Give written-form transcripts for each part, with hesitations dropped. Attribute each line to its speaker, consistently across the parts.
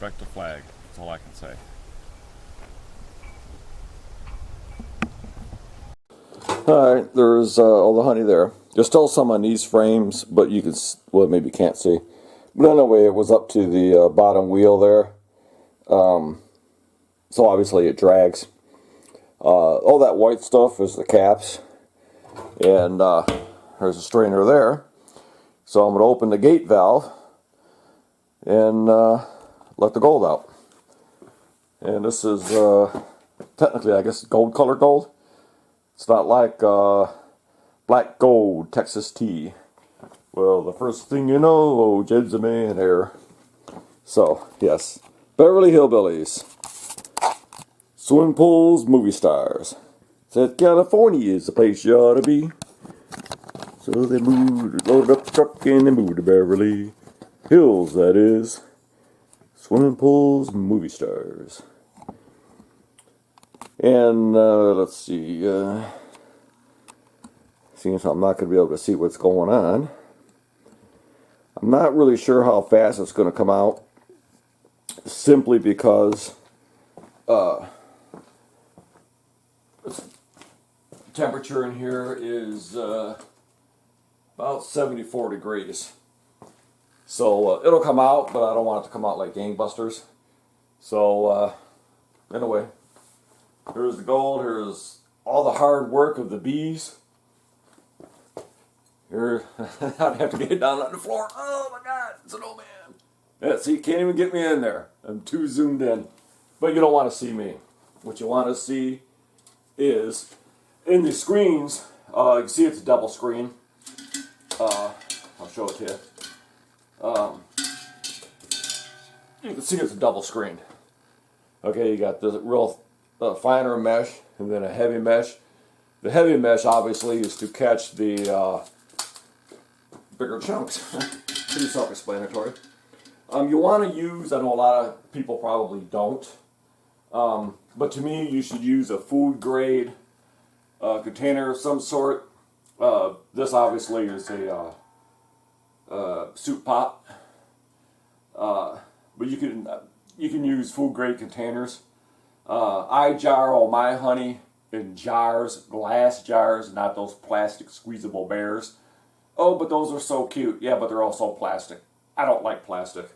Speaker 1: respect the flag. That's all I can say.
Speaker 2: Alright, there's all the honey there. There's still some on these frames, but you can, well, maybe you can't see. But anyway, it was up to the bottom wheel there. So obviously it drags. All that white stuff is the caps. And there's a strainer there. So I'm going to open the gate valve and let the gold out. And this is technically, I guess, gold color gold. It's not like black gold Texas tea. Well, the first thing you know, Jed's a man there. So, yes. Beverly Hillbillies. Swimming pools, movie stars. Said California is the place you ought to be. So they moved, loaded up the truck and they moved to Beverly Hills, that is. Swimming pools, movie stars. And let's see. Seems I'm not going to be able to see what's going on. I'm not really sure how fast it's going to come out. Simply because temperature in here is about 74 degrees. So it'll come out, but I don't want it to come out like gangbusters. So anyway, here's the gold. Here's all the hard work of the bees. Here, I'd have to get down on the floor. Oh my God, it's an old man. Yeah, see, you can't even get me in there. I'm too zoomed in. But you don't want to see me. What you want to see is in the screens. You can see it's a double screen. I'll show it to you. You can see it's a double screen. Okay, you got the real finer mesh and then a heavy mesh. The heavy mesh obviously is to catch the bigger chunks. Pretty self-explanatory. You want to use, I know a lot of people probably don't, but to me you should use a food grade container of some sort. This obviously is a soup pot, but you can use food grade containers. I jar all my honey in jars, glass jars, not those plastic squeezable bears. Oh, but those are so cute. Yeah, but they're also plastic. I don't like plastic.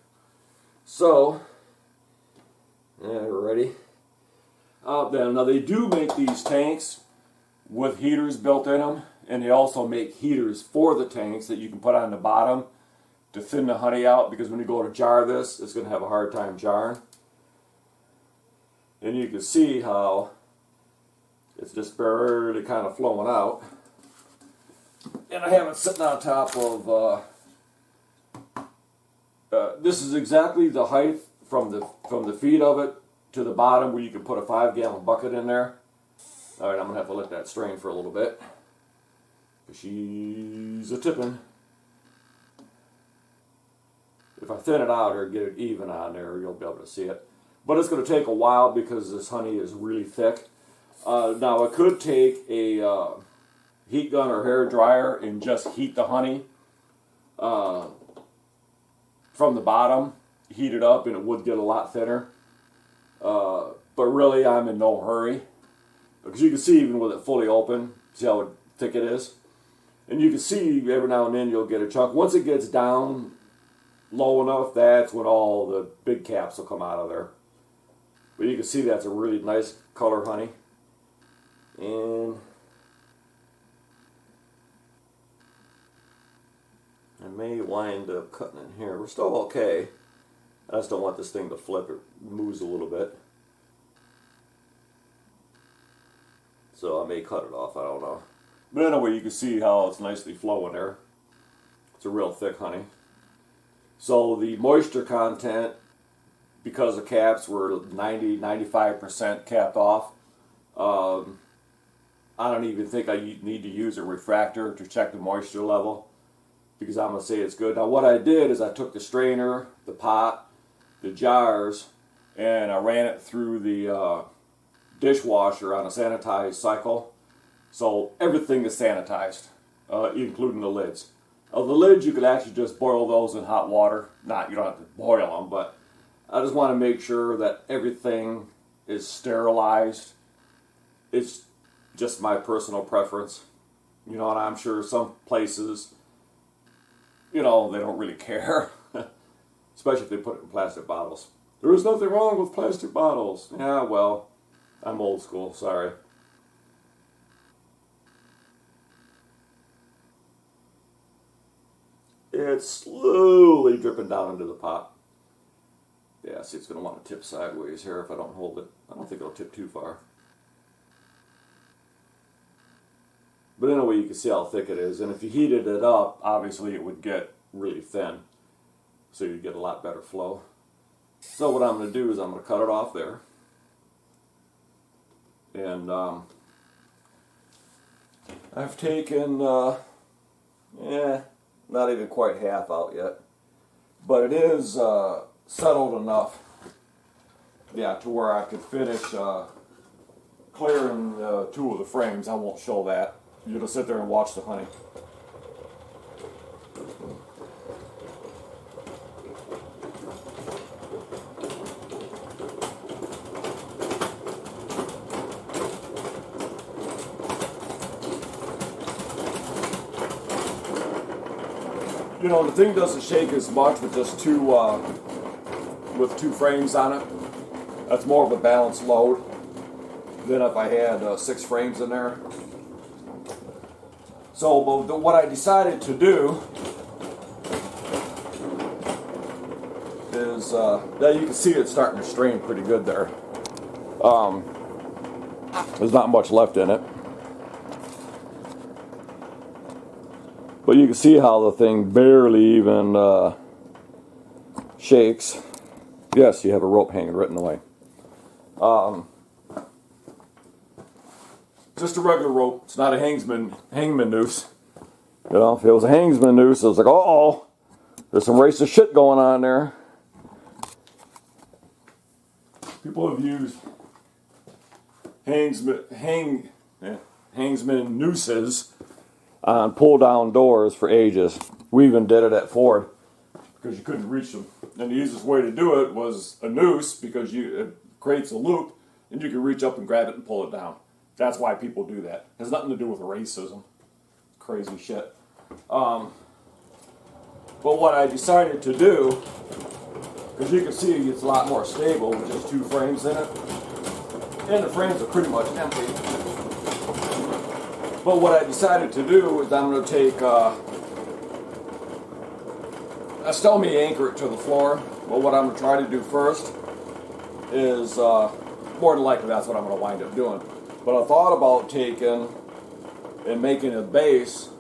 Speaker 2: So, yeah, we're ready. Now they do make these tanks with heaters built in them, and they also make heaters for the tanks that you can put on the bottom to thin the honey out, because when you go to jar this, it's going to have a hard time jarring. And you can see how it's just barely kind of flowing out. And I have it sitting on top of, this is exactly the height from the feet of it to the bottom where you can put a 5-gallon bucket in there. Alright, I'm going to have to let that strain for a little bit. She's a tipping. If I thin it out or get it even on there, you'll be able to see it. But it's going to take a while because this honey is really thick. Now I could take a heat gun or hair dryer and just heat the honey from the bottom, heat it up, and it would get a lot thinner. But really, I'm in no hurry, because you can see even with it fully open, see how thick it is, and you can see every now and then you'll get a chunk. Once it gets down low enough, that's when all the big caps will come out of there. But you can see that's a really nice color honey, and I may wind up cutting in here. We're still okay. I just don't want this thing to flip. It moves a little bit. So I may cut it off. I don't know. But anyway, you can see how it's nicely flowing there. It's a real thick honey. So the moisture content, because the caps were 90-95% capped off, I don't even think I need to use a refractor to check the moisture level, because I'm going to say it's good. Now what I did is I took the strainer, the pot, the jars, and I ran it through the dishwasher on a sanitized cycle. So everything is sanitized, including the lids. The lids, you could actually just boil those in hot water. You don't have to boil them, but I just want to make sure that everything is sterilized. It's just my personal preference. You know, and I'm sure some places, you know, they don't really care. Especially if they put it in plastic bottles. There is nothing wrong with plastic bottles. Yeah, well, I'm old school, sorry. It's slowly dripping down into the pot. Yeah, see, it's going to want to tip sideways here if I don't hold it. I don't think it'll tip too far. But anyway, you can see how thick it is. And if you heated it up, obviously it would get really thin. So you'd get a lot better flow. So what I'm going to do is I'm going to cut it off there. And I've taken, not even quite half out yet. But it is settled enough, yeah, to where I could finish clearing 2 of the frames. I won't show that. You're going to sit there and watch the honey. You know, the thing doesn't shake as much with just two frames on it. That's more of a balanced load than if I had 6 frames in there. So what I decided to do is, now you can see it's starting to strain pretty good there. There's not much left in it. But you can see how the thing barely even shakes. Yes, you have a rope hanging right in the way. Just a regular rope. It's not a hangman noose. You know, if it was a hangman noose, it was like, uh-oh, there's some racist shit going on there. People have used hangsman nooses on pull-down doors for ages. We even did it at Ford because you couldn't reach them. And the easiest way to do it was a noose because it creates a loop and you can reach up and grab it and pull it down. That's why people do that. It has nothing to do with racism. Crazy shit. But what I decided to do, because you can see it's a lot more stable with just 2 frames in it, and the frames are pretty much empty. But what I decided to do is I'm going to take, I still may anchor it to the floor, but what I'm going to try to do first is, more than likely that's what I'm going to wind up doing. But I thought about taking and making a base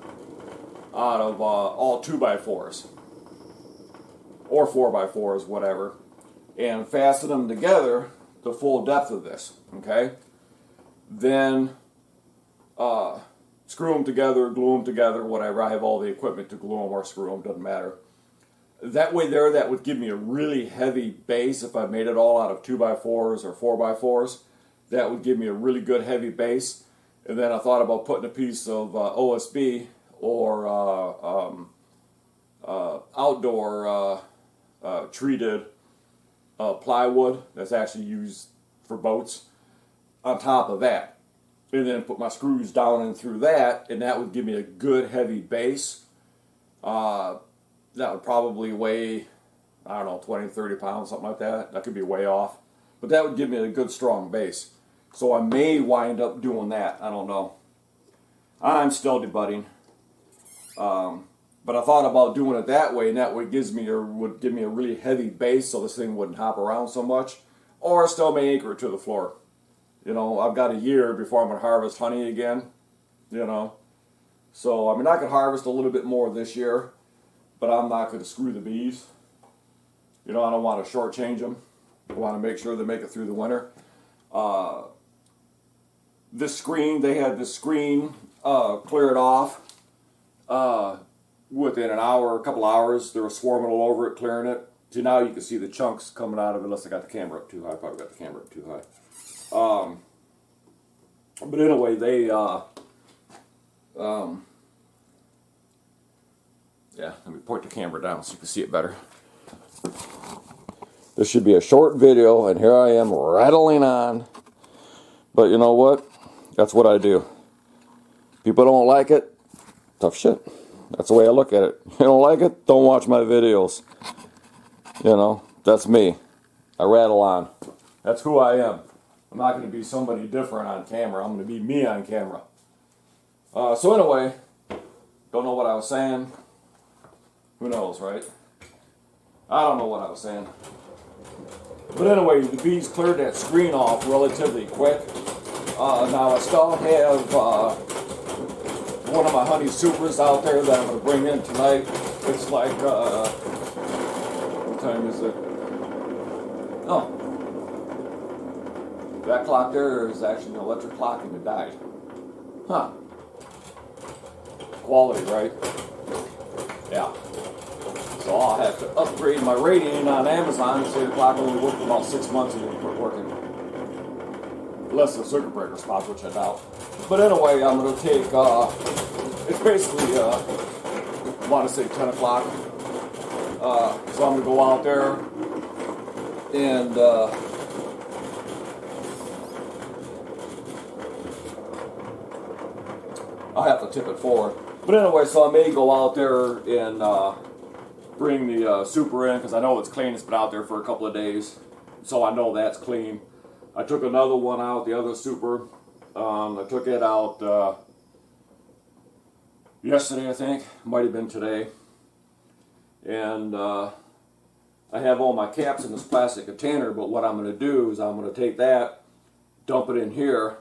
Speaker 2: out of all 2x4s or 4x4s, whatever, and fasten them together the full depth of this. Okay, then screw them together, glue them together, whatever. I have all the equipment to glue them or screw them, doesn't matter. That way there, that would give me a really heavy base if I made it all out of 2x4s or 4x4s. That would give me a really good heavy base. And then I thought about putting a piece of OSB or outdoor treated plywood that's actually used for boats on top of that. And then put my screws down and through that, and that would give me a good heavy base. That would probably weigh, I don't know, 20, 30 pounds, something like that. That could be way off. But that would give me a good strong base. So I may wind up doing that. I don't know. I'm still debuting. But I thought about doing it that way, and that way would give me a really heavy base so this thing wouldn't hop around so much. Or I still may anchor it to the floor. You know, I've got a year before I'm going to harvest honey again. You know. So, I mean, I could harvest a little bit more this year, but I'm not going to screw the bees. You know, I don't want to shortchange them. I want to make sure they make it through the winter. They had this screen cleared off within an hour, a couple hours. They were swarming all over it, clearing it. So now you can see the chunks coming out of it, unless I got the camera up too high. I probably got the camera up too high. But anyway, they, yeah, let me point the camera down so you can see it better. This should be a short video, and here I am rattling on. But you know what? That's what I do. People don't like it. Tough shit. That's the way I look at it. You don't like it? Don't watch my videos. You know, that's me. I rattle on. That's who I am. I'm not going to be somebody different on camera. I'm going to be me on camera. So anyway, don't know what I was saying. Who knows, right? I don't know what I was saying. But anyway, the bees cleared that screen off relatively quick. Now I still have one of my honey supers out there that I'm going to bring in tonight. It's like, what time is it? Oh. That clock there is actually an electric clock and it died. Huh. Quality, right? Yeah. So I'll have to upgrade my rating on Amazon and say the clock only worked for about 6 months and then quit working. Unless the circuit breaker spots, which I doubt. But anyway, I'm going to take, it's basically, I want to say 10 o'clock. So I'm going to go out there and, I'll have to tip it forward. But anyway, so I may go out there and bring the super in, because I know it's clean. It's been out there for a couple of days. So I know that's clean. I took another one out, the other super. I took it out yesterday, I think. Might have been today. And I have all my caps in this plastic container, but what I'm going to do is I'm going to take that, dump it in here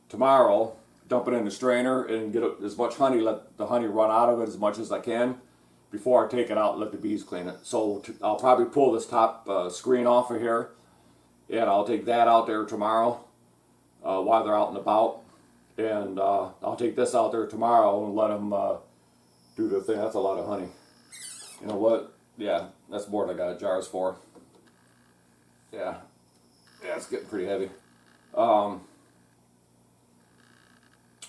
Speaker 2: tomorrow, dump it in the strainer, and get as much honey, let the honey run out of it as much as I can before I take it out and let the bees clean it. So I'll probably pull this top screen off of here, and I'll take that out there tomorrow while they're out and about. And I'll take this out there tomorrow and let them do the thing. That's a lot of honey. You know what? Yeah, that's more than I got jars for. Yeah, it's getting pretty heavy.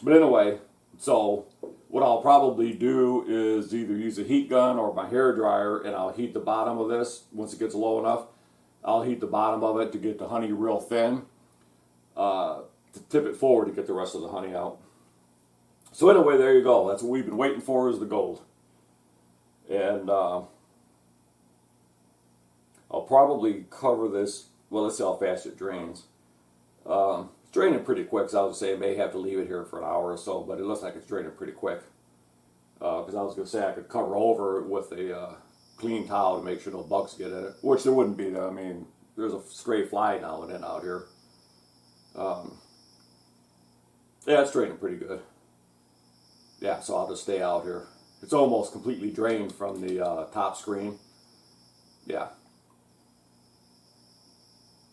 Speaker 2: But anyway, so what I'll probably do is either use a heat gun or my hair dryer, and I'll heat the bottom of this. Once it gets low enough, I'll heat the bottom of it to get the honey real thin, to tip it forward to get the rest of the honey out. So anyway, there you go. That's what we've been waiting for, is the gold. And I'll probably cover this. Well, let's see how fast it drains. It's draining pretty quick, so I was going to say I may have to leave it here for an hour or so, but it looks like it's draining pretty quick. Because I was going to say I could cover over it with a clean towel to make sure no bugs get in it, which there wouldn't be. I mean, there's a stray fly now and then out here. Yeah, it's draining pretty good. Yeah, so I'll just stay out here. It's almost completely drained from the top screen. Yeah.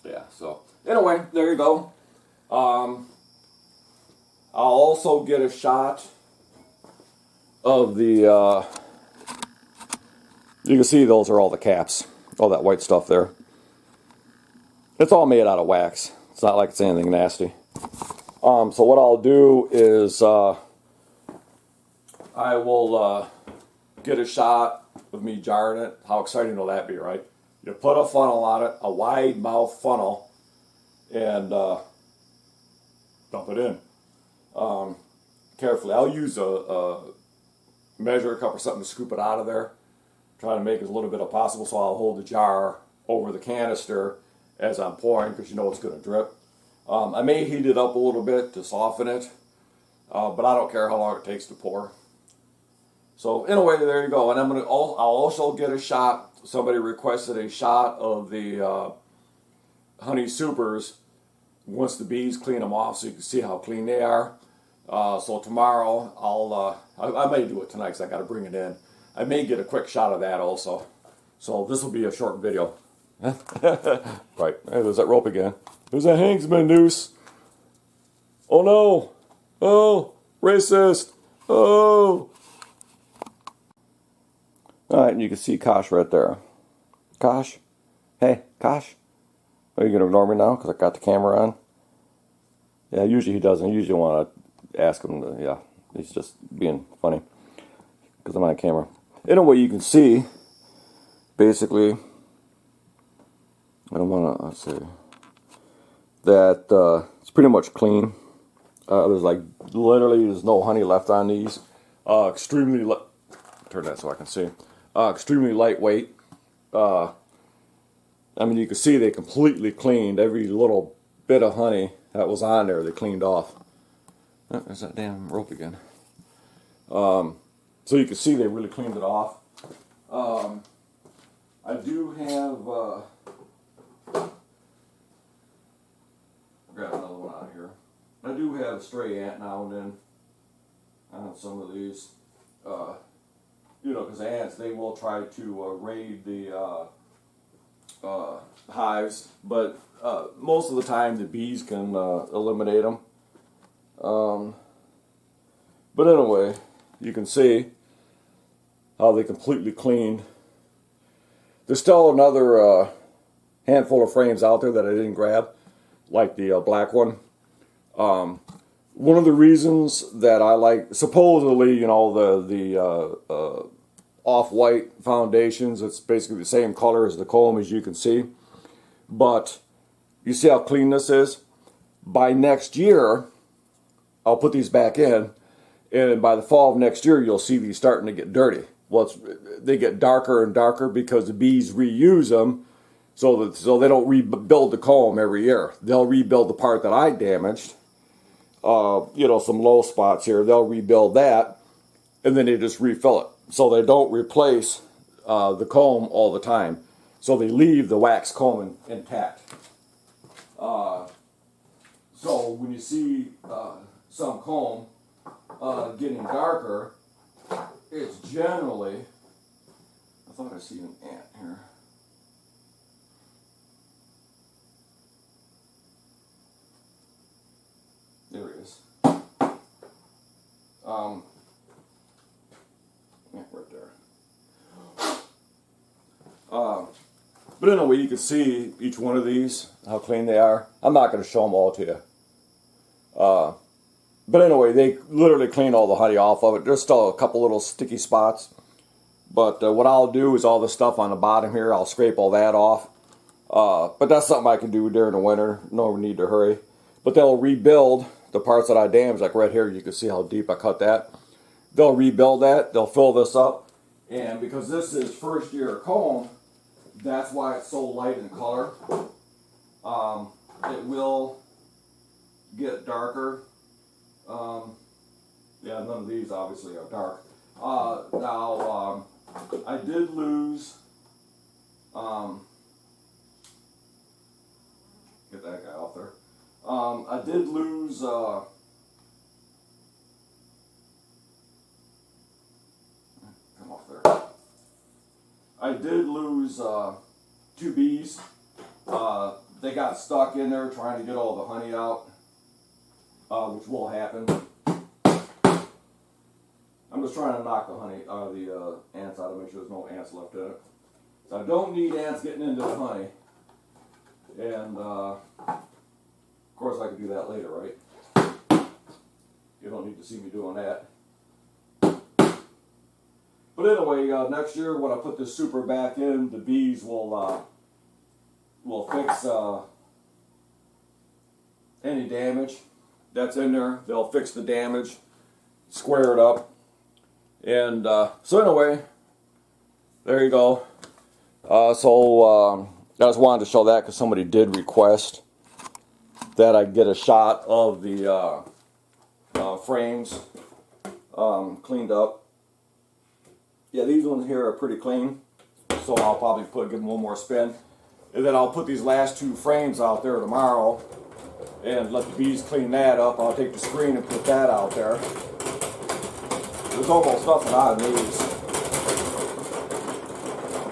Speaker 2: Yeah, so anyway, there you go. I'll also get a shot of the, you can see those are all the caps, all that white stuff there. It's all made out of wax. It's not like it's anything nasty. So what I'll do is, I will get a shot of me jarring it. How exciting will that be, right? You put a funnel on it, a wide mouth funnel, and dump it in. Carefully. I'll use a measure cup or something to scoop it out of there. Try to make as little bit as possible, so I'll hold the jar over the canister as I'm pouring, because you know it's going to drip. I may heat it up a little bit to soften it, but I don't care how long it takes to pour. So anyway, there you go. And I'll also get a shot. Somebody requested a shot of the honey supers once the bees clean them off, so you can see how clean they are. So tomorrow I may do it tonight because I got to bring it in. I may get a quick shot of that also. So this will be a short video. Right. Hey, there's that rope again. There's that hangsman noose. Oh no. Oh, racist. Oh. Alright, and you can see Kosh right there. Kosh? Hey, Kosh? Are you going to ignore me now because I got the camera on? Yeah, usually he doesn't. I usually want to ask him to, yeah. He's just being funny because I'm on camera. Anyway, you can see, basically, I don't want to, let's see, that it's pretty much clean. There's like, literally there's no honey left on these. Turn that so I can see. Extremely lightweight. I mean, you can see they completely cleaned every little bit of honey that was on there. They cleaned off. Oh, there's that damn rope again. So you can see they really cleaned it off. I do have, grab another one out of here. I do have a stray ant now and then on some of these. You know, because ants, they will try to raid the hives, but most of the time the bees can eliminate them. But anyway, you can see how they completely cleaned. There's still another handful of frames out there that I didn't grab, like the black one. One of the reasons that I like, supposedly, you know, the off-white foundations, it's basically the same color as the comb, as you can see. But you see how clean this is? By next year, I'll put these back in, and by the fall of next year, you'll see these starting to get dirty. Well, they get darker and darker because the bees reuse them, so they don't rebuild the comb every year. They'll rebuild the part that I damaged. You know, some low spots here. They'll rebuild that, and then they just refill it. So they don't replace the comb all the time. So they leave the wax comb intact. So when you see some comb getting darker, it's generally, I thought I see an ant here. There he is. Yeah, right there. But anyway, you can see each one of these, how clean they are. I'm not going to show them all to you. But anyway, they literally clean all the honey off of it. There's still a couple little sticky spots. But what I'll do is all the stuff on the bottom here, I'll scrape all that off. But that's something I can do during the winter. No need to hurry. But they'll rebuild the parts that I damaged. Like right here, you can see how deep I cut that. They'll rebuild that. They'll fill this up. And because this is first year comb, that's why it's so light in color. It will get darker. Yeah, none of these obviously are dark. Now, I did lose, get that guy off there. I did lose, come off there. I did lose 2 bees. They got stuck in there trying to get all the honey out, which will happen. I'm just trying to knock the honey, the ants out to make sure there's no ants left in it. So I don't need ants getting into the honey. And of course I could do that later, right? You don't need to see me doing that. But anyway, next year when I put this super back in, the bees will fix any damage that's in there. They'll fix the damage, square it up. And so anyway, there you go. I just wanted to show that because somebody did request that I get a shot of the frames cleaned up. Yeah, these ones here are pretty clean, so I'll probably give them one more spin. And then I'll put these last 2 frames out there tomorrow and let the bees clean that up. I'll take the screen and put that out there. There's almost nothing on these.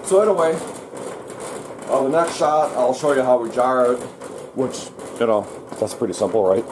Speaker 2: So anyway, the next shot, I'll show you how we jar it, which, you know, that's pretty simple, right?